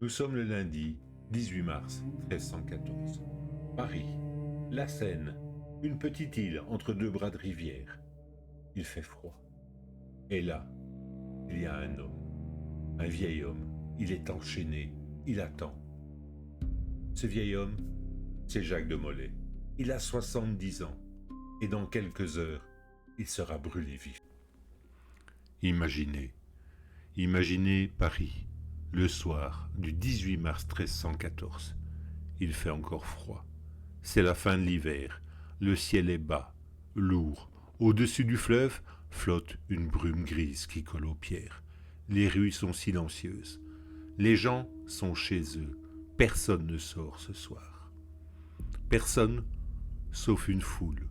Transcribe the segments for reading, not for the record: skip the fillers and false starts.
Nous sommes le lundi 18 mars 1314. Paris, la Seine, une petite île entre deux bras de rivière. Il fait froid. Et là, il y a un homme, un vieil homme. Il est enchaîné, il attend. Ce vieil homme, c'est Jacques de Molay. Il a 70 ans et dans quelques heures, il sera brûlé vif. Imaginez Paris, le soir du 18 mars 1314. Il fait encore froid. C'est la fin de l'hiver. Le ciel est bas, lourd. Au-dessus du fleuve flotte une brume grise qui colle aux pierres. Les rues sont silencieuses. Les gens sont chez eux. Personne ne sort ce soir. Personne, sauf une foule.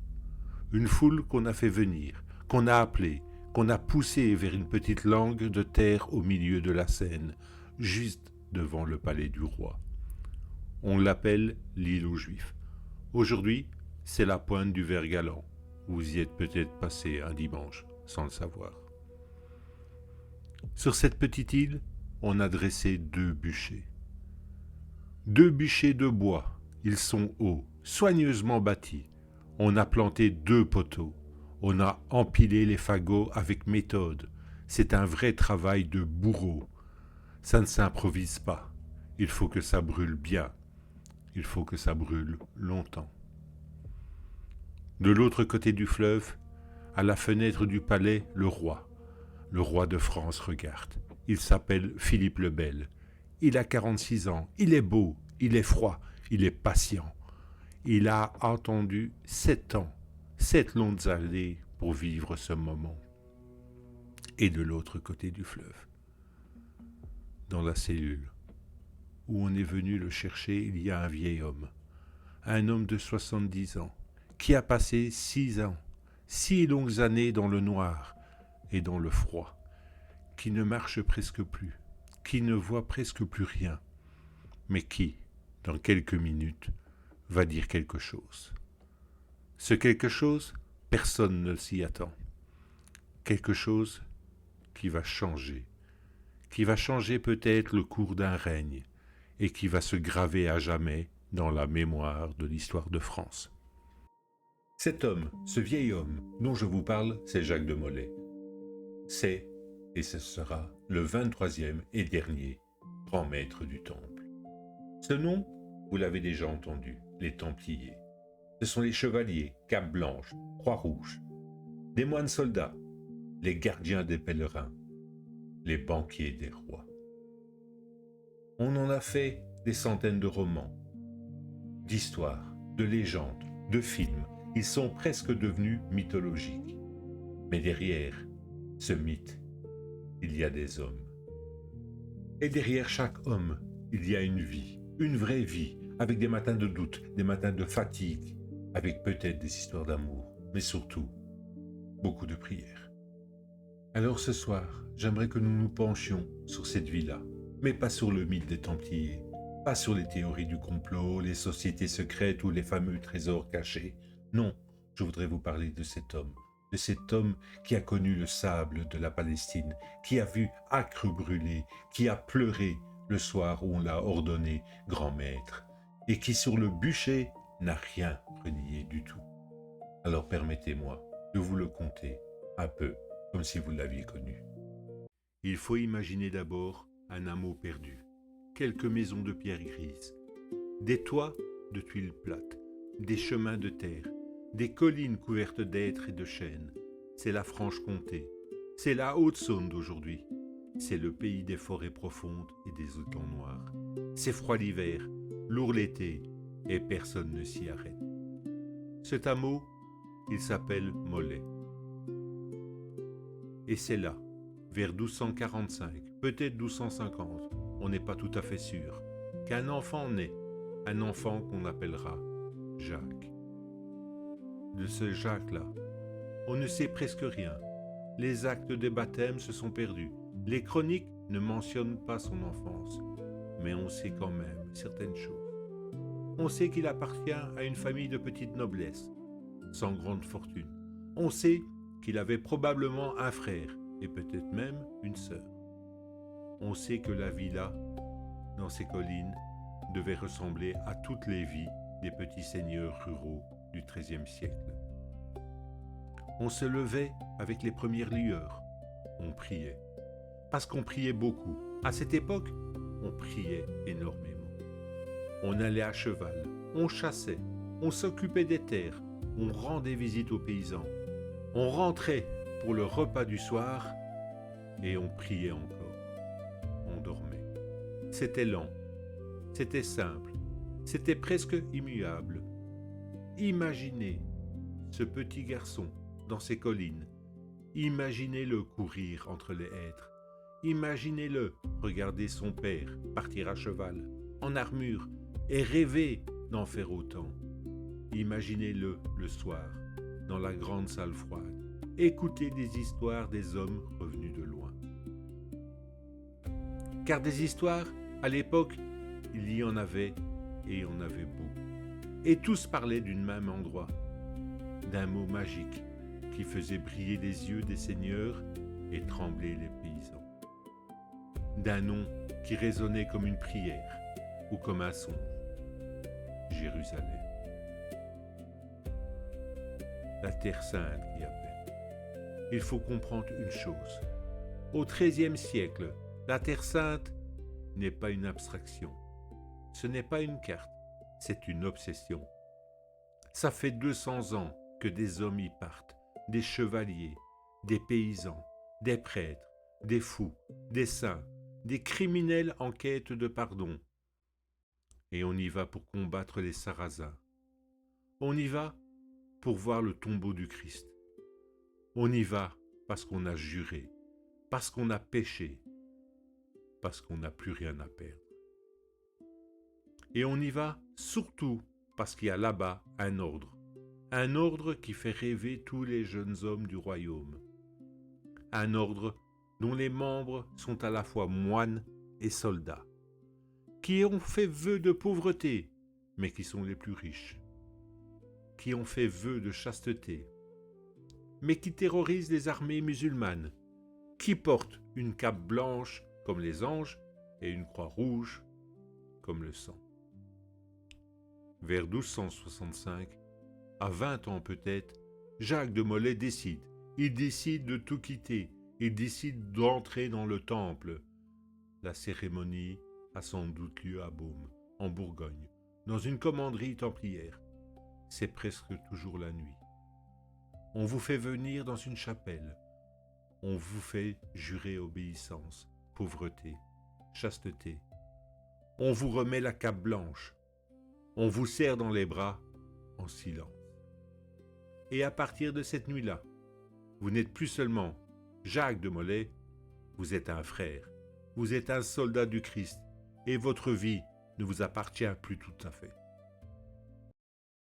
Une foule qu'on a fait venir, qu'on a appelée, qu'on a poussée vers une petite langue de terre au milieu de la Seine, juste devant le palais du roi. On l'appelle l'île aux Juifs. Aujourd'hui, c'est la pointe du Vert-Galant. Vous y êtes peut-être passé un dimanche, sans le savoir. Sur cette petite île, on a dressé deux bûchers. Deux bûchers de bois. Ils sont hauts, soigneusement bâtis. On a planté deux poteaux. On a empilé les fagots avec méthode. C'est un vrai travail de bourreau. Ça ne s'improvise pas. Il faut que ça brûle bien. Il faut que ça brûle longtemps. De l'autre côté du fleuve, à la fenêtre du palais, le roi de France regarde. Il s'appelle Philippe le Bel. Il a 46 ans. Il est beau, il est froid, il est patient. Il a attendu 7 ans, 7 longues années pour vivre ce moment. Et de l'autre côté du fleuve, dans la cellule où on est venu le chercher, il y a un vieil homme, un homme de 70 ans, qui a passé 6 ans, 6 longues années dans le noir et dans le froid, qui ne marche presque plus, qui ne voit presque plus rien, mais qui, dans quelques minutes, va dire quelque chose. Ce quelque chose, personne ne s'y attend. Quelque chose qui va changer peut-être le cours d'un règne, et qui va se graver à jamais dans la mémoire de l'histoire de France. Cet homme, ce vieil homme dont je vous parle, c'est Jacques de Molay. C'est, et ce sera, le 23e et dernier grand maître du Temple. Ce nom, vous l'avez déjà entendu, les Templiers. Ce sont les chevaliers, cape blanche, croix rouge, les moines soldats, les gardiens des pèlerins, les banquiers des rois. On en a fait des centaines de romans, d'histoires, de légendes, de films. Ils sont presque devenus mythologiques. Mais derrière ce mythe, il y a des hommes. Et derrière chaque homme, il y a une vie, une vraie vie, avec des matins de doute, des matins de fatigue, avec peut-être des histoires d'amour, mais surtout, beaucoup de prières. Alors ce soir, j'aimerais que nous nous penchions sur cette vie-là, mais pas sur le mythe des Templiers, pas sur les théories du complot, les sociétés secrètes ou les fameux trésors cachés. Non, je voudrais vous parler de cet homme qui a connu le sable de la Palestine, qui a vu Acre brûler, qui a pleuré le soir où on l'a ordonné grand maître, et qui sur le bûcher n'a rien renié du tout. Alors permettez-moi de vous le conter un peu comme si vous l'aviez connu. Il faut imaginer d'abord un hameau perdu, quelques maisons de pierre grise, des toits de tuiles plates, des chemins de terre, des collines couvertes d'hêtres et de chênes. C'est la Franche-Comté, c'est la Haute-Saône d'aujourd'hui, c'est le pays des forêts profondes et des étangs noirs. C'est froid l'hiver, lourd l'été, et personne ne s'y arrête. Cet hameau, il s'appelle Molay. Et c'est là, vers 1245, peut-être 1250, on n'est pas tout à fait sûr, qu'un enfant naît, un enfant qu'on appellera Jacques. De ce Jacques-là, on ne sait presque rien. Les actes des baptêmes se sont perdus. Les chroniques ne mentionnent pas son enfance, mais on sait quand même certaines choses. On sait qu'il appartient à une famille de petite noblesse, sans grande fortune. On sait qu'il avait probablement un frère, et peut-être même une sœur. On sait que la villa, dans ces collines, devait ressembler à toutes les vies des petits seigneurs ruraux du XIIIe siècle. On se levait avec les premières lueurs, on priait. Parce qu'on priait beaucoup. À cette époque, on priait énormément. On allait à cheval, on chassait, on s'occupait des terres, on rendait visite aux paysans. On rentrait pour le repas du soir et on priait encore. On dormait. C'était lent, c'était simple, c'était presque immuable. Imaginez ce petit garçon dans ces collines. Imaginez-le courir entre les hêtres. Imaginez-le regarder son père partir à cheval, en armure, et rêver d'en faire autant. Imaginez-le le soir, dans la grande salle froide, écouter des histoires des hommes revenus de loin. Car des histoires, à l'époque, il y en avait et il y en avait beaucoup. Et tous parlaient d'un même endroit, d'un mot magique qui faisait briller les yeux des seigneurs et trembler les paysans. D'un nom qui résonnait comme une prière ou comme un songe. Jérusalem. La Terre Sainte qui appelle. Il faut comprendre une chose. Au XIIIe siècle, la Terre Sainte n'est pas une abstraction. Ce n'est pas une carte, c'est une obsession. Ça fait 200 ans que des hommes y partent, des chevaliers, des paysans, des prêtres, des fous, des saints, des criminels en quête de pardon. Et on y va pour combattre les Sarrasins. On y va pour voir le tombeau du Christ. On y va parce qu'on a juré, parce qu'on a péché, parce qu'on n'a plus rien à perdre. Et on y va surtout parce qu'il y a là-bas un ordre qui fait rêver tous les jeunes hommes du royaume. Un ordre dont les membres sont à la fois moines et soldats, qui ont fait vœu de pauvreté, mais qui sont les plus riches, qui ont fait vœu de chasteté, mais qui terrorisent les armées musulmanes, qui portent une cape blanche comme les anges et une croix rouge comme le sang. Vers 1265, à 20 ans peut-être, Jacques de Molay décide. Il décide de tout quitter. Il décide d'entrer dans le temple. La cérémonie a sans doute lieu à Beaume, en Bourgogne, dans une commanderie templière. C'est presque toujours la nuit. On vous fait venir dans une chapelle. On vous fait jurer obéissance, pauvreté, chasteté. On vous remet la cape blanche. On vous serre dans les bras en silence. Et à partir de cette nuit-là, vous n'êtes plus seulement Jacques de Molay, vous êtes un frère, vous êtes un soldat du Christ, et votre vie ne vous appartient plus tout à fait.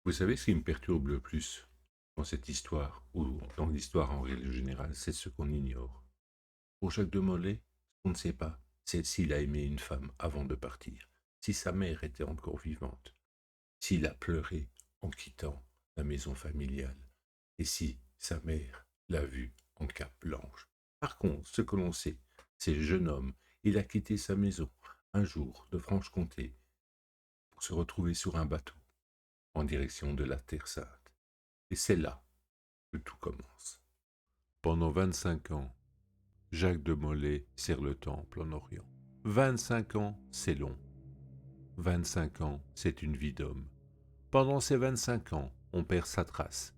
Vous savez ce qui me perturbe le plus dans cette histoire, ou dans l'histoire en règle générale, c'est ce qu'on ignore. Pour Jacques de Molay, ce qu'on ne sait pas, c'est s'il a aimé une femme avant de partir, si sa mère était encore vivante, s'il a pleuré en quittant la maison familiale, et si sa mère l'a vu en cape blanche. Par contre, ce que l'on sait, c'est le jeune homme, il a quitté sa maison un jour de Franche-Comté pour se retrouver sur un bateau en direction de la Terre Sainte. Et c'est là que tout commence. Pendant 25 ans, Jacques de Molay sert le temple en Orient. 25 ans, c'est long. 25 ans, c'est une vie d'homme. Pendant ces 25 ans, on perd sa trace.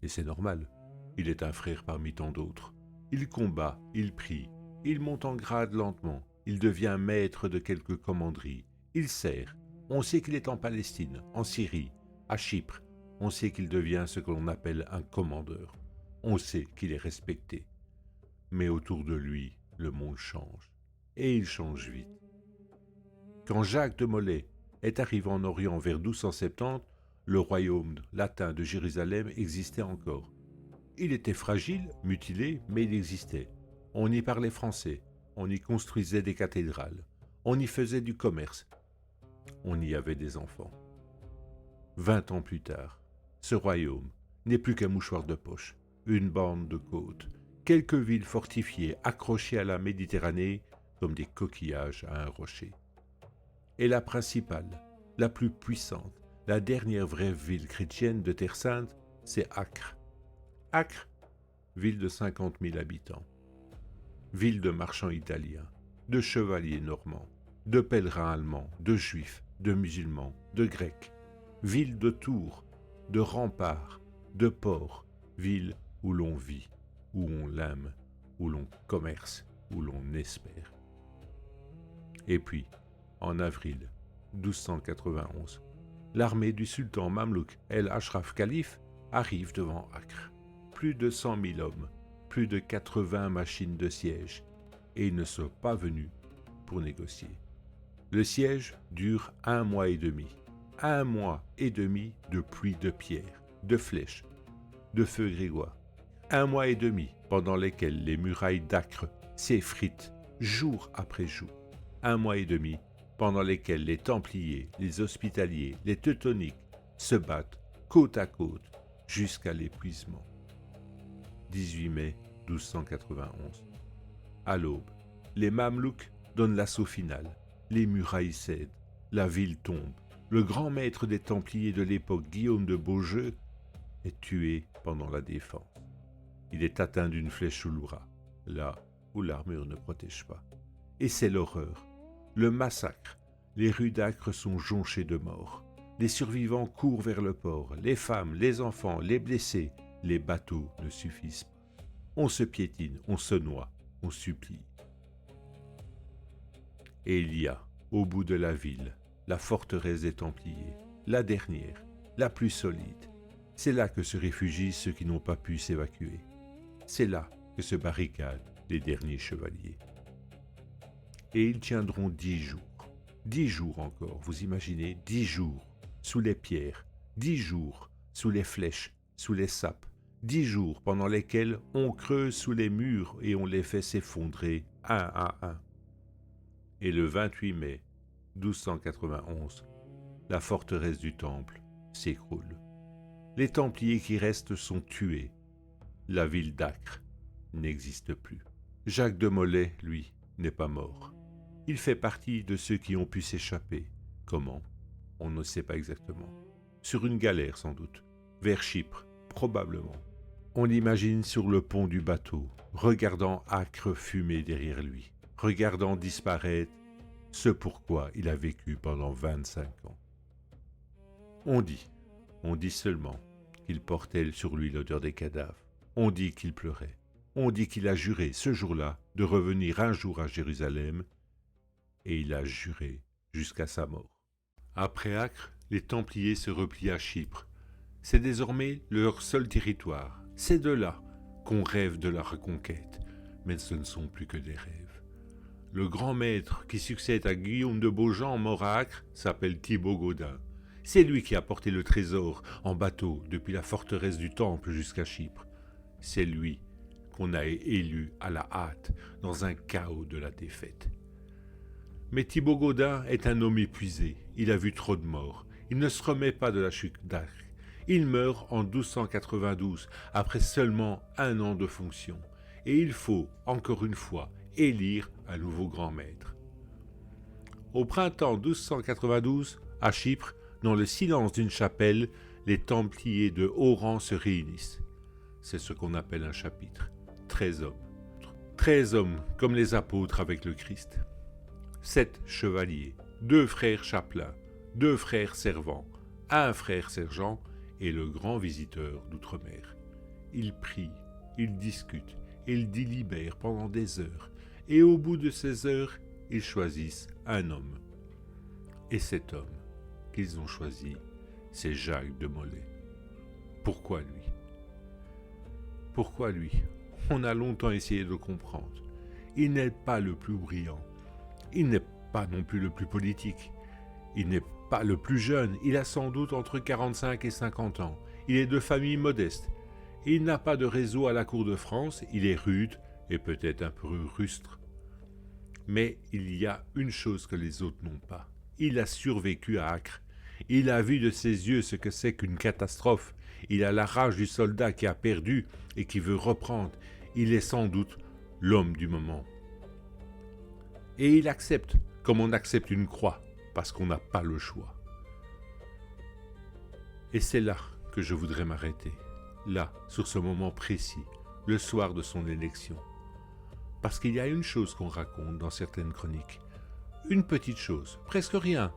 Et c'est normal. Il est un frère parmi tant d'autres. Il combat, il prie, il monte en grade lentement, il devient maître de quelques commanderies, il sert. On sait qu'il est en Palestine, en Syrie, à Chypre. On sait qu'il devient ce que l'on appelle un commandeur. On sait qu'il est respecté. Mais autour de lui, le monde change. Et il change vite. Quand Jacques de Molay est arrivé en Orient vers 1270, le royaume latin de Jérusalem existait encore. Il était fragile, mutilé, mais il existait. On y parlait français, on y construisait des cathédrales, on y faisait du commerce, on y avait des enfants. 20 ans plus tard, ce royaume n'est plus qu'un mouchoir de poche, une bande de côtes, quelques villes fortifiées accrochées à la Méditerranée comme des coquillages à un rocher. Et la principale, la plus puissante, la dernière vraie ville chrétienne de Terre Sainte, c'est Acre. Acre, ville de 50 000 habitants, ville de marchands italiens, de chevaliers normands, de pèlerins allemands, de juifs, de musulmans, de grecs, ville de tours, de remparts, de ports, ville où l'on vit, où on l'aime, où l'on commerce, où l'on espère. Et puis, en avril 1291, l'armée du sultan mamelouk El Ashraf Khalif arrive devant Acre. Plus de 100 000 hommes, plus de 80 machines de siège, et ils ne sont pas venus pour négocier. Le siège dure 1 mois et demi. 1 mois et demi de pluie de pierres, de flèches, de feux grégoire. 1 mois et demi pendant lesquels les murailles d'Acre s'effritent jour après jour. 1 mois et demi pendant lesquels les Templiers, les Hospitaliers, les Teutoniques se battent côte à côte jusqu'à l'épuisement. 18 mai 1291. À l'aube, les Mamelouks donnent l'assaut final. Les murailles cèdent, la ville tombe. Le grand maître des Templiers de l'époque, Guillaume de Beaujeu, est tué pendant la défense. Il est atteint d'une flèche sous le bras, là où l'armure ne protège pas. Et c'est l'horreur, le massacre. Les rues d'Acre sont jonchées de morts. Les survivants courent vers le port, les femmes, les enfants, les blessés. Les bateaux ne suffisent pas. On se piétine, on se noie, on supplie. Et il y a, au bout de la ville, la forteresse des Templiers, la dernière, la plus solide. C'est là que se réfugient ceux qui n'ont pas pu s'évacuer. C'est là que se barricadent les derniers chevaliers. Et ils tiendront 10 jours. 10 jours encore, vous imaginez, 10 jours, sous les pierres, 10 jours, sous les flèches, sous les sapes, 10 jours pendant lesquels on creuse sous les murs et on les fait s'effondrer un à un. Et le 28 mai 1291, la forteresse du Temple s'écroule. Les Templiers qui restent sont tués. La ville d'Acre n'existe plus. Jacques de Molay, lui, n'est pas mort. Il fait partie de ceux qui ont pu s'échapper. Comment ? On ne sait pas exactement. Sur une galère sans doute, vers Chypre, probablement. On l'imagine sur le pont du bateau, regardant Acre fumer derrière lui, regardant disparaître ce pourquoi il a vécu pendant 25 ans. On dit seulement qu'il portait sur lui l'odeur des cadavres. On dit qu'il pleurait. On dit qu'il a juré ce jour-là de revenir un jour à Jérusalem, et il a juré jusqu'à sa mort. Après Acre, les Templiers se replient à Chypre. C'est désormais leur seul territoire. C'est de là qu'on rêve de la reconquête, mais ce ne sont plus que des rêves. Le grand maître qui succède à Guillaume de Beaujean, mort à Acre, s'appelle Thibaut Gaudin. C'est lui qui a porté le trésor en bateau depuis la forteresse du Temple jusqu'à Chypre. C'est lui qu'on a élu à la hâte dans un chaos de la défaite. Mais Thibaut Gaudin est un homme épuisé, il a vu trop de morts, il ne se remet pas de la chute d'Acre. Il meurt en 1292, après seulement 1 an de fonction, et il faut, encore une fois, élire un nouveau grand maître. Au printemps 1292, à Chypre, dans le silence d'une chapelle, les Templiers de haut rang se réunissent. C'est ce qu'on appelle un chapitre. 13 hommes. 13 hommes, comme les apôtres avec le Christ. 7 chevaliers, 2 frères chapelains, 2 frères servants, 1 frère sergent et le grand visiteur d'outre-mer. Ils prient, ils discutent, ils délibèrent pendant des heures, et au bout de ces heures, ils choisissent un homme. Et cet homme qu'ils ont choisi, c'est Jacques de Molay. Pourquoi lui ? Pourquoi lui ? On a longtemps essayé de comprendre. Il n'est pas le plus brillant. Il n'est pas non plus le plus politique. Il n'est pas le plus jeune. Il a sans doute entre 45 et 50 ans. Il est de famille modeste. Il n'a pas de réseau à la cour de France. Il est rude et peut-être un peu rustre. Mais il y a une chose que les autres n'ont pas. Il a survécu à Acre. Il a vu de ses yeux ce que c'est qu'une catastrophe. Il a la rage du soldat qui a perdu et qui veut reprendre. Il est sans doute l'homme du moment. Et il accepte, comme on accepte une croix. parce qu'on n'a pas le choix. Et c'est là que je voudrais m'arrêter, là, sur ce moment précis, le soir de son élection. Parce qu'il y a une chose qu'on raconte dans certaines chroniques, une petite chose, presque rien,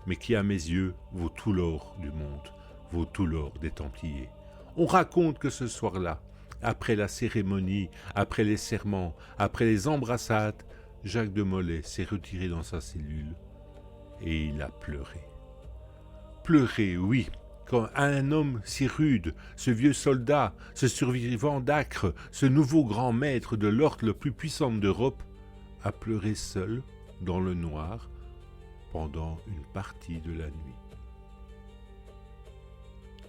mais qui à mes yeux vaut tout l'or du monde, vaut tout l'or des Templiers. On raconte que ce soir-là, après la cérémonie, après les serments, après les embrassades, Jacques de Molay s'est retiré dans sa cellule et il a pleuré. Pleuré, oui, quand un homme si rude, ce vieux soldat, ce survivant d'Acre, ce nouveau grand maître de l'orque le plus puissant d'Europe, a pleuré seul, dans le noir, pendant une partie de la nuit.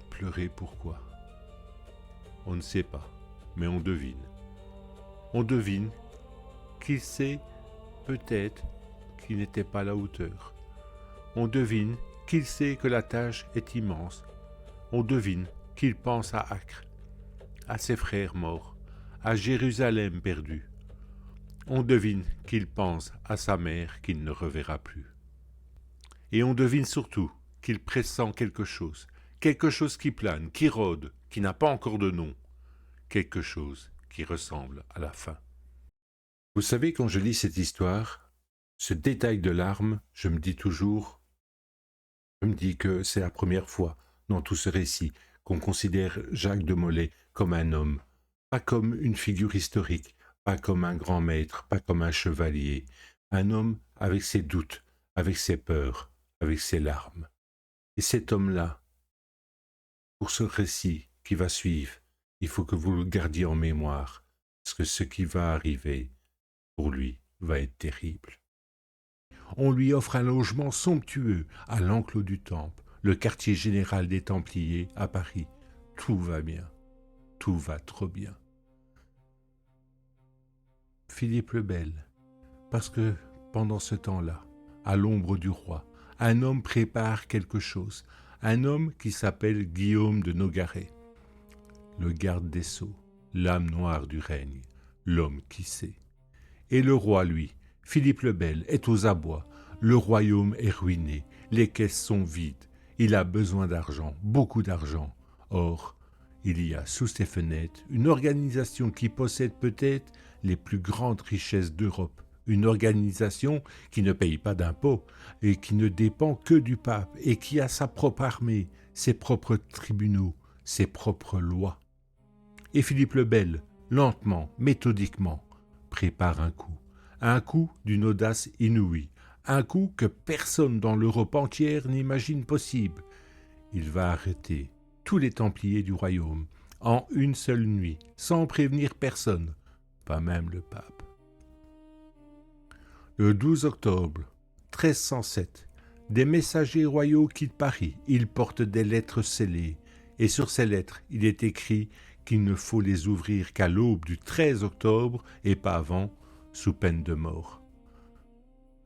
Pleurer pourquoi ? On ne sait pas, mais on devine. On devine qu'il sait peut-être qu'il n'était pas à la hauteur. On devine qu'il sait que la tâche est immense. On devine qu'il pense à Acre, à ses frères morts, à Jérusalem perdue. On devine qu'il pense à sa mère qu'il ne reverra plus. Et on devine surtout qu'il pressent quelque chose qui plane, qui rôde, qui n'a pas encore de nom, quelque chose qui ressemble à la fin. Vous savez, quand je lis cette histoire, ce détail de larmes, je me dis que c'est la première fois dans tout ce récit qu'on considère Jacques de Molay comme un homme, pas comme une figure historique, pas comme un grand maître, pas comme un chevalier, un homme avec ses doutes, avec ses peurs, avec ses larmes. Et cet homme-là, pour ce récit qui va suivre, il faut que vous le gardiez en mémoire, parce que ce qui va arriver, pour lui, va être terrible. On lui offre un logement somptueux à l'enclos du Temple, le quartier général des Templiers à Paris. Tout va bien, tout va trop bien. Philippe le Bel, parce que pendant ce temps-là, à l'ombre du roi, un homme prépare quelque chose, un homme qui s'appelle Guillaume de Nogaret, le garde des sceaux, l'âme noire du règne, l'homme qui sait. Et le roi, lui, Philippe le Bel, est aux abois, le royaume est ruiné, les caisses sont vides, il a besoin d'argent, beaucoup d'argent. Or, il y a sous ses fenêtres une organisation qui possède peut-être les plus grandes richesses d'Europe, une organisation qui ne paye pas d'impôts et qui ne dépend que du pape et qui a sa propre armée, ses propres tribunaux, ses propres lois. Et Philippe le Bel, lentement, méthodiquement, prépare un coup d'une audace inouïe, un coup que personne dans l'Europe entière n'imagine possible. Il va arrêter tous les Templiers du royaume en une seule nuit, sans prévenir personne, pas même le pape. Le 12 octobre 1307, des messagers royaux quittent Paris. Ils portent des lettres scellées, et sur ces lettres, il est écrit qu'il ne faut les ouvrir qu'à l'aube du 13 octobre et pas avant, sous peine de mort.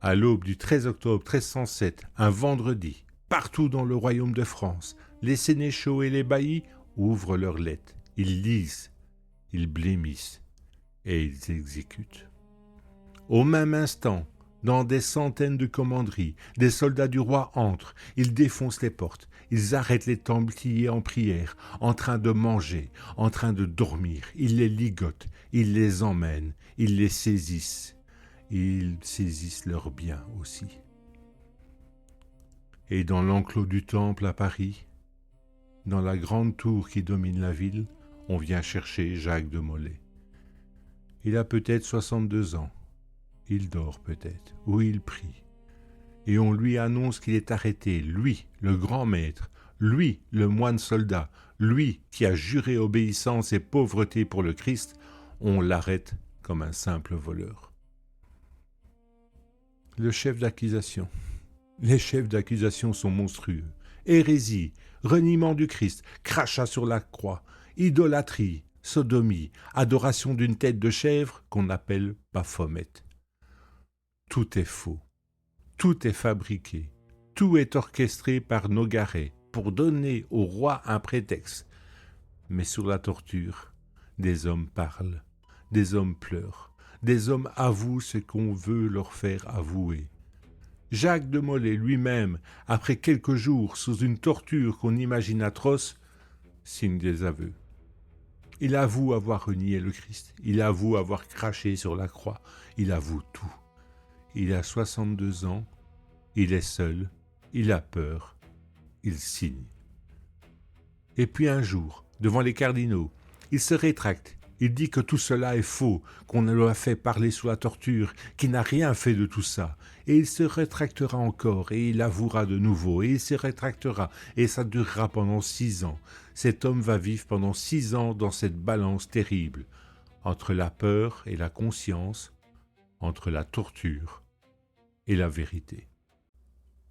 À l'aube du 13 octobre 1307, un vendredi, partout dans le royaume de France, les sénéchaux et les baillis ouvrent leurs lettres. Ils lisent, ils blêmissent et ils exécutent. Au même instant, dans des centaines de commanderies, des soldats du roi entrent, ils défoncent les portes, ils arrêtent les Templiers en prière, en train de manger, en train de dormir, ils les ligotent, ils les emmènent, ils les saisissent. Ils saisissent leurs biens aussi. Et dans l'enclos du Temple à Paris, dans la grande tour qui domine la ville, on vient chercher Jacques de Molay. Il a peut-être 62 ans. Il dort peut-être, ou il prie. Et on lui annonce qu'il est arrêté, lui, le grand maître, lui, le moine soldat, lui qui a juré obéissance et pauvreté pour le Christ, on l'arrête comme un simple voleur. Le chef d'accusation. Les chefs d'accusation sont monstrueux. Hérésie, reniement du Christ, crachat sur la croix, idolâtrie, sodomie, adoration d'une tête de chèvre qu'on appelle Baphomet. Tout est faux, tout est fabriqué, tout est orchestré par Nogaret pour donner au roi un prétexte. Mais sur la torture, des hommes parlent, des hommes pleurent, des hommes avouent ce qu'on veut leur faire avouer. Jacques de Molay lui-même, après quelques jours sous une torture qu'on imagine atroce, signe des aveux. Il avoue avoir renié le Christ, il avoue avoir craché sur la croix, il avoue tout. Il a 62 ans, il est seul, il a peur, il signe. Et puis un jour, devant les cardinaux, il se rétracte. Il dit que tout cela est faux, qu'on le a fait parler sous la torture, qu'il n'a rien fait de tout ça. Et il se rétractera encore, et il avouera de nouveau, et il se rétractera, et ça durera pendant 6 ans. Cet homme va vivre pendant 6 ans dans cette balance terrible, entre la peur et la conscience, entre la torture et la vérité.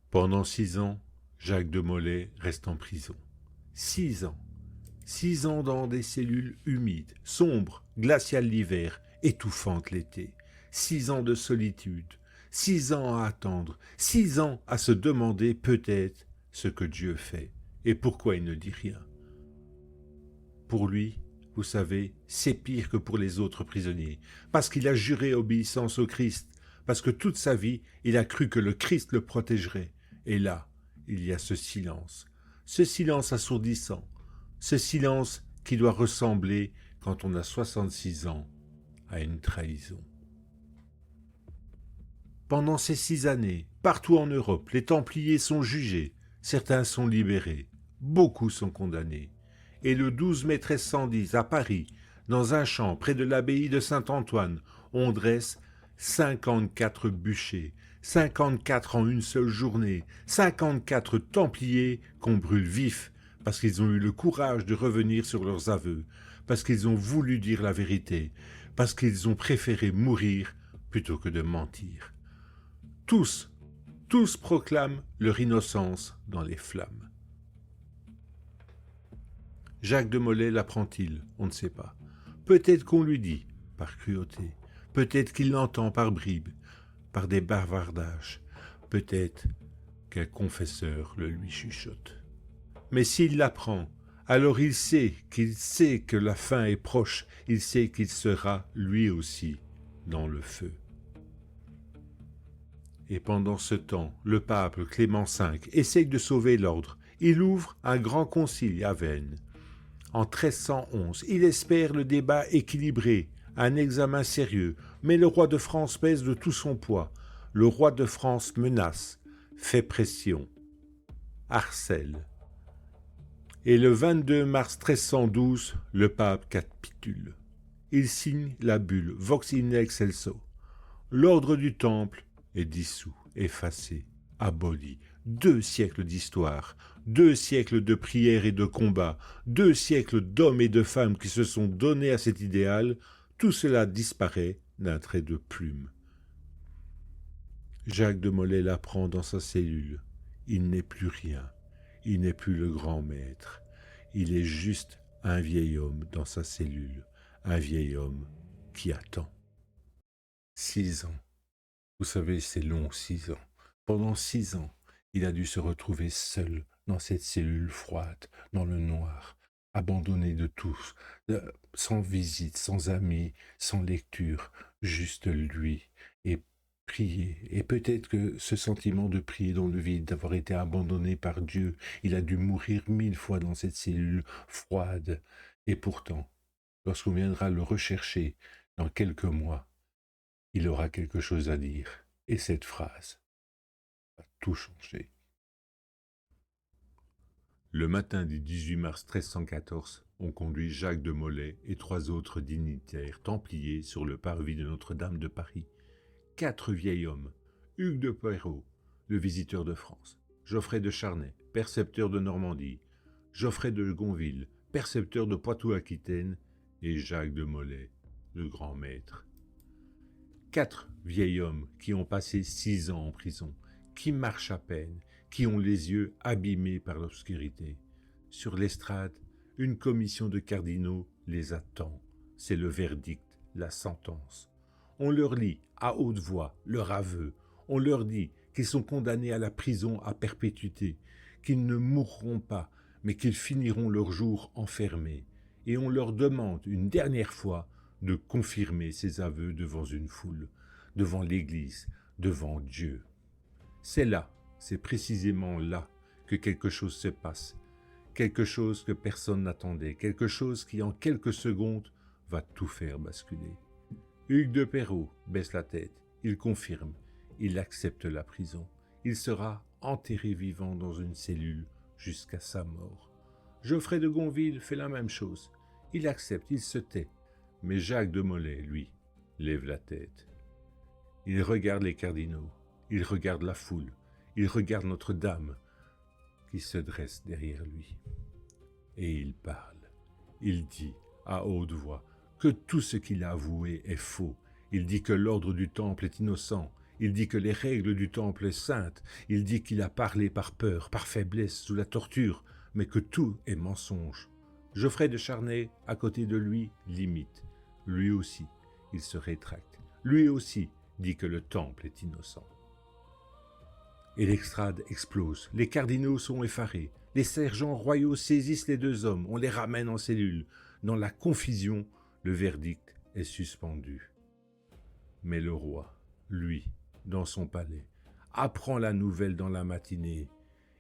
Pendant 6 ans, Jacques de Molay reste en prison. 6 ans. 6 ans dans des cellules humides, sombres, glaciales l'hiver, étouffantes l'été. 6 ans de solitude, 6 ans à attendre, 6 ans à se demander peut-être ce que Dieu fait et pourquoi il ne dit rien. Pour lui, vous savez, c'est pire que pour les autres prisonniers, parce qu'il a juré obéissance au Christ, parce que toute sa vie, il a cru que le Christ le protégerait. Et là, il y a ce silence assourdissant, ce silence qui doit ressembler, quand on a 66 ans, à une trahison. Pendant ces 6 années, partout en Europe, les Templiers sont jugés, certains sont libérés, beaucoup sont condamnés. Et le 12 mai 1310, à Paris, dans un champ près de l'abbaye de Saint-Antoine, on dresse 54 bûchers, 54 en une seule journée, 54 Templiers qu'on brûle vifs, parce qu'ils ont eu le courage de revenir sur leurs aveux, parce qu'ils ont voulu dire la vérité, parce qu'ils ont préféré mourir plutôt que de mentir. Tous proclament leur innocence dans les flammes. Jacques de Molay l'apprend-il? On ne sait pas. Peut-être qu'on lui dit, par cruauté, peut-être qu'il l'entend par bribes, par des bavardages, peut-être qu'un confesseur le lui chuchote. Mais s'il l'apprend, alors il sait que la fin est proche, il sait qu'il sera, lui aussi, dans le feu. Et pendant ce temps, le pape Clément V essaye de sauver l'ordre. Il ouvre un grand concile à Vienne. En 1311, il espère le débat équilibré, un examen sérieux, mais le roi de France pèse de tout son poids. Le roi de France menace, fait pression, harcèle. Et le 22 mars 1312, le pape capitule. Il signe la bulle Vox in excelso. L'ordre du Temple est dissous, effacé, aboli. 2 siècles d'histoire, 2 siècles de prières et de combats, 2 siècles d'hommes et de femmes qui se sont donnés à cet idéal, tout cela disparaît d'un trait de plume. Jacques de Molay l'apprend dans sa cellule. Il n'est plus rien, il n'est plus le grand maître, il est juste un vieil homme dans sa cellule, un vieil homme qui attend. 6 ans. Vous savez, c'est long, 6 ans. Pendant 6 ans, il a dû se retrouver seul dans cette cellule froide, dans le noir, abandonné de tous, sans visite, sans amis, sans lecture, juste lui, et prier. Et peut-être que ce sentiment de prier dans le vide, d'avoir été abandonné par Dieu, il a dû mourir 1000 fois dans cette cellule froide. Et pourtant, lorsqu'on viendra le rechercher dans quelques mois, il aura quelque chose à dire. Et cette phrase a tout changé. Le matin du 18 mars 1314, on conduit Jacques de Molay et 3 autres dignitaires templiers sur le parvis de Notre-Dame de Paris. 4 vieils hommes, Hugues de Peyraud, le visiteur de France, Geoffrey de Charnay, percepteur de Normandie, Geoffrey de Gonville, percepteur de Poitou-Aquitaine, et Jacques de Molay, le grand maître. 4 vieils hommes qui ont passé 6 ans en prison, qui marchent à peine, qui ont les yeux abîmés par l'obscurité. Sur l'estrade, une commission de cardinaux les attend. C'est le verdict, la sentence. On leur lit à haute voix leur aveu. On leur dit qu'ils sont condamnés à la prison à perpétuité, qu'ils ne mourront pas, mais qu'ils finiront leurs jours enfermés. Et on leur demande une dernière fois de confirmer ces aveux devant une foule, devant l'Église, devant Dieu. C'est là, c'est précisément là que quelque chose se passe, quelque chose que personne n'attendait, quelque chose qui en quelques secondes va tout faire basculer. Hugues de Perrault baisse la tête, il confirme, il accepte la prison, il sera enterré vivant dans une cellule jusqu'à sa mort. Geoffrey de Gonville fait la même chose, il accepte, il se tait, mais Jacques de Molay, lui, lève la tête. Il regarde les cardinaux, il regarde la foule, il regarde Notre-Dame qui se dresse derrière lui. Et il parle, il dit à haute voix que tout ce qu'il a avoué est faux. Il dit que l'ordre du temple est innocent, il dit que les règles du temple sont saintes, il dit qu'il a parlé par peur, par faiblesse, sous la torture, mais que tout est mensonge. Geoffrey de Charnay, à côté de lui, l'imite. Lui aussi, il se rétracte. Lui aussi dit que le temple est innocent. Et l'extrade explose. Les cardinaux sont effarés. Les sergents royaux saisissent les deux hommes. On les ramène en cellule. Dans la confusion, le verdict est suspendu. Mais le roi, lui, dans son palais, apprend la nouvelle dans la matinée.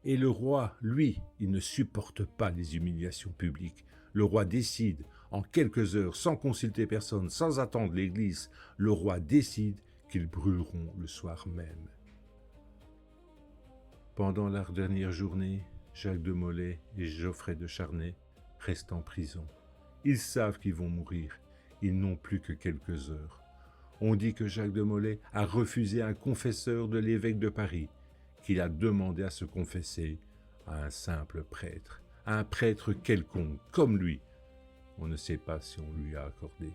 Et le roi, lui, il ne supporte pas les humiliations publiques. Le roi décide, en quelques heures, sans consulter personne, sans attendre l'Église, le roi décide qu'ils brûleront le soir même. Pendant la dernière journée, Jacques de Molay et Geoffrey de Charnay restent en prison. Ils savent qu'ils vont mourir. Ils n'ont plus que quelques heures. On dit que Jacques de Molay a refusé un confesseur de l'évêque de Paris, qu'il a demandé à se confesser à un simple prêtre, à un prêtre quelconque, comme lui. On ne sait pas si on lui a accordé.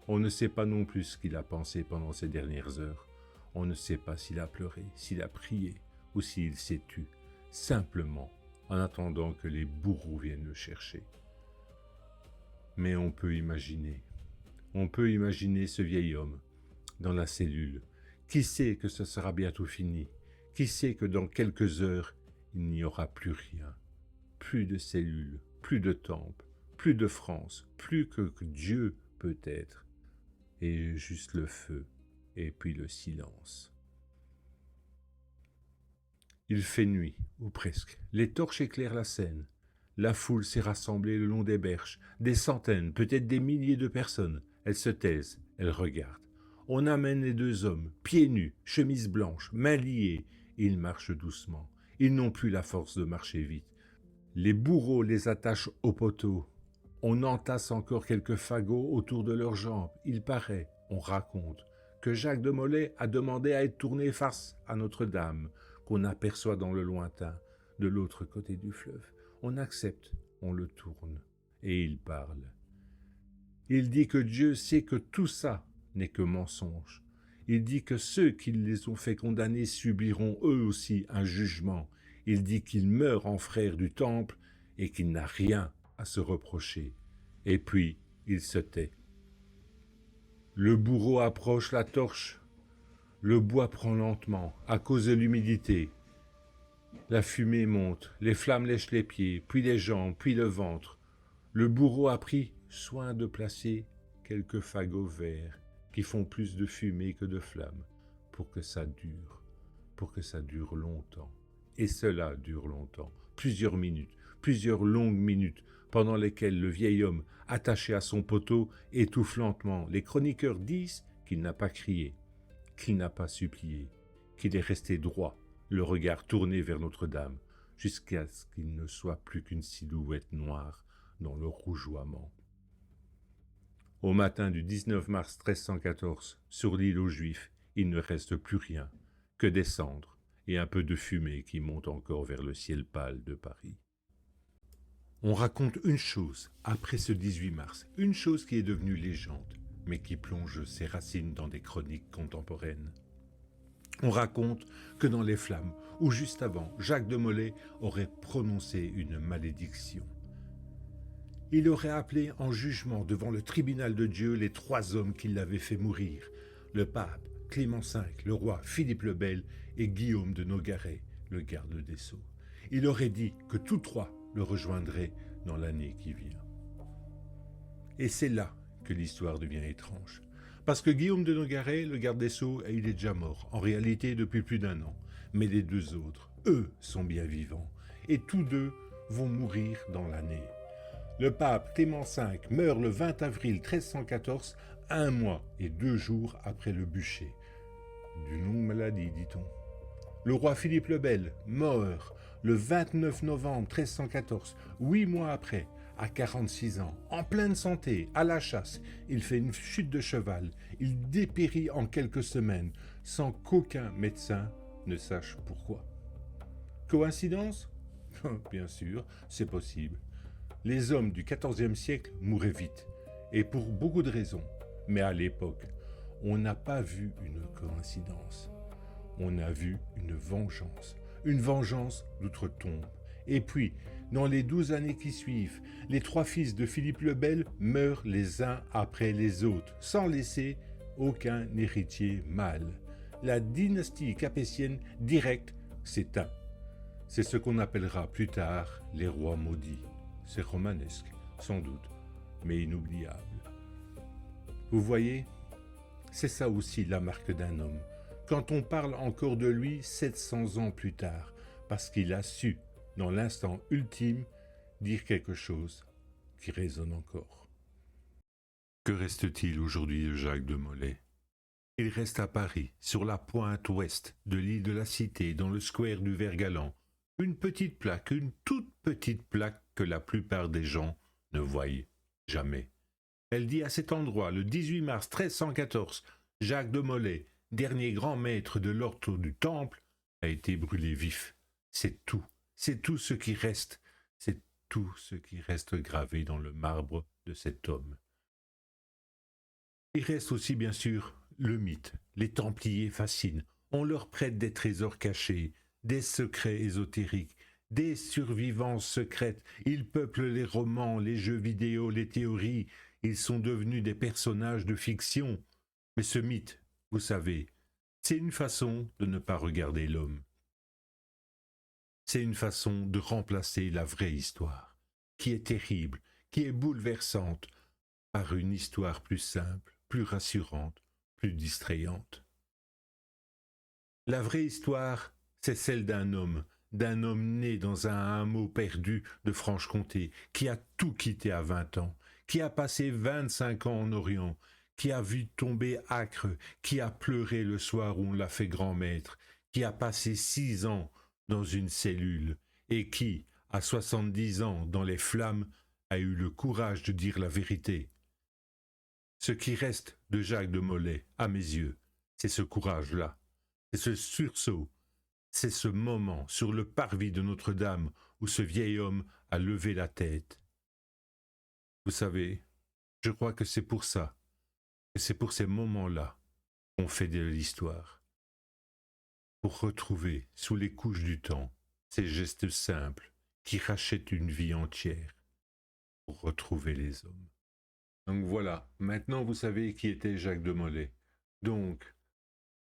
On ne sait pas non plus ce qu'il a pensé pendant ces dernières heures. On ne sait pas s'il a pleuré, s'il a prié, ou s'il s'est tu, simplement en attendant que les bourreaux viennent le chercher. Mais on peut imaginer ce vieil homme dans la cellule. Qui sait que ce sera bientôt fini? Qui sait que dans quelques heures, il n'y aura plus rien? Plus de cellules, plus de temple, plus de France, plus que Dieu peut-être, et juste le feu, et puis le silence. Il fait nuit, ou presque. Les torches éclairent la scène. La foule s'est rassemblée le long des berges. Des centaines, peut-être des milliers de personnes. Elles se taisent, elles regardent. On amène les deux hommes, pieds nus, chemises blanches, mains liées. Ils marchent doucement. Ils n'ont plus la force de marcher vite. Les bourreaux les attachent au poteau. On entasse encore quelques fagots autour de leurs jambes. Il paraît, on raconte, que Jacques de Molay a demandé à être tourné face à Notre-Dame, qu'on aperçoit dans le lointain, de l'autre côté du fleuve. On accepte, on le tourne, et il parle. Il dit que Dieu sait que tout ça n'est que mensonge. Il dit que ceux qui les ont fait condamner subiront eux aussi un jugement. Il dit qu'il meurt en frère du temple et qu'il n'a rien à se reprocher. Et puis, il se tait. Le bourreau approche la torche. Le bois prend lentement, à cause de l'humidité. La fumée monte, les flammes lèchent les pieds, puis les jambes, puis le ventre. Le bourreau a pris soin de placer quelques fagots verts qui font plus de fumée que de flammes, pour que ça dure longtemps. Et cela dure longtemps, plusieurs minutes, plusieurs longues minutes, pendant lesquelles le vieil homme, attaché à son poteau, étouffe lentement. Les chroniqueurs disent qu'il n'a pas crié, qu'il n'a pas supplié, qu'il est resté droit, le regard tourné vers Notre-Dame, jusqu'à ce qu'il ne soit plus qu'une silhouette noire dans le rougeoiement. Au matin du 19 mars 1314, sur l'île aux Juifs, il ne reste plus rien que des cendres et un peu de fumée qui monte encore vers le ciel pâle de Paris. On raconte une chose après ce 18 mars, une chose qui est devenue légende, mais qui plonge ses racines dans des chroniques contemporaines. On raconte que dans les flammes, ou juste avant, Jacques de Molay aurait prononcé une malédiction. Il aurait appelé en jugement devant le tribunal de Dieu les 3 hommes qui l'avaient fait mourir, le pape, Clément V, le roi Philippe le Bel et Guillaume de Nogaret, le garde des Sceaux. Il aurait dit que tous 3 le rejoindraient dans l'année qui vient. Et c'est là que l'histoire devient étrange. Parce que Guillaume de Nogaret, le garde des Sceaux, il est déjà mort, en réalité depuis plus d'1 an. Mais les deux autres, eux, sont bien vivants, et tous deux vont mourir dans l'année. Le pape Clément V meurt le 20 avril 1314, 1 mois et 2 jours après le bûcher. D'une longue maladie, dit-on. Le roi Philippe le Bel meurt le 29 novembre 1314, 8 mois après, à 46 ans, en pleine santé, à la chasse. Il fait une chute de cheval. Il dépérit en quelques semaines, sans qu'aucun médecin ne sache pourquoi. Coïncidence ? Bien sûr, c'est possible. Les hommes du XIVe siècle mouraient vite, et pour beaucoup de raisons. Mais à l'époque, on n'a pas vu une coïncidence. On a vu une vengeance d'outre-tombe. Et puis, dans les 12 années qui suivent, les 3 fils de Philippe le Bel meurent les uns après les autres, sans laisser aucun héritier mâle. La dynastie capétienne directe s'éteint. C'est ce qu'on appellera plus tard les rois maudits. C'est romanesque, sans doute, mais inoubliable. Vous voyez, c'est ça aussi la marque d'un homme. Quand on parle encore de lui 700 ans plus tard, parce qu'il a su, dans l'instant ultime, dire quelque chose qui résonne encore. Que reste-t-il aujourd'hui de Jacques de Molay ? Il reste à Paris, sur la pointe ouest de l'île de la Cité, dans le square du Vert-Galant, une petite plaque, une toute petite plaque que la plupart des gens ne voient jamais. Elle dit à cet endroit, le 18 mars 1314, Jacques de Molay, dernier grand maître de l'ordre du Temple, a été brûlé vif. C'est tout ce qui reste, c'est tout ce qui reste gravé dans le marbre de cet homme. Il reste aussi bien sûr le mythe. Les Templiers fascinent, on leur prête des trésors cachés, des secrets ésotériques, des survivances secrètes. Ils peuplent les romans, les jeux vidéo, les théories. Ils sont devenus des personnages de fiction. Mais ce mythe, vous savez, c'est une façon de ne pas regarder l'homme. C'est une façon de remplacer la vraie histoire, qui est terrible, qui est bouleversante, par une histoire plus simple, plus rassurante, plus distrayante. La vraie histoire, c'est celle d'un homme né dans un hameau perdu de Franche-Comté, qui a tout quitté à 20 ans, qui a passé 25 ans en Orient, qui a vu tomber Acre, qui a pleuré le soir où on l'a fait grand maître, qui a passé 6 ans dans une cellule, et qui, à 70 ans, dans les flammes, a eu le courage de dire la vérité. Ce qui reste de Jacques de Molay, à mes yeux, c'est ce courage-là, c'est ce sursaut, c'est ce moment sur le parvis de Notre-Dame où ce vieil homme a levé la tête. Vous savez, je crois que c'est pour ça, que c'est pour ces moments-là qu'on fait de l'histoire. Pour retrouver, sous les couches du temps, ces gestes simples qui rachètent une vie entière, pour retrouver les hommes. Donc voilà, maintenant vous savez qui était Jacques de Molay. Donc,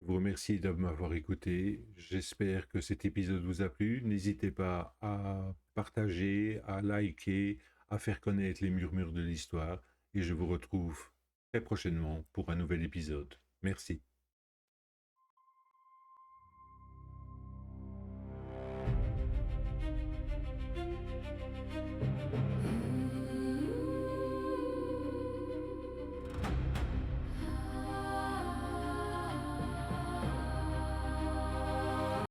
je vous remercie de m'avoir écouté. J'espère que cet épisode vous a plu. N'hésitez pas à partager, à liker, à faire connaître les murmures de l'histoire. Et je vous retrouve très prochainement pour un nouvel épisode. Merci.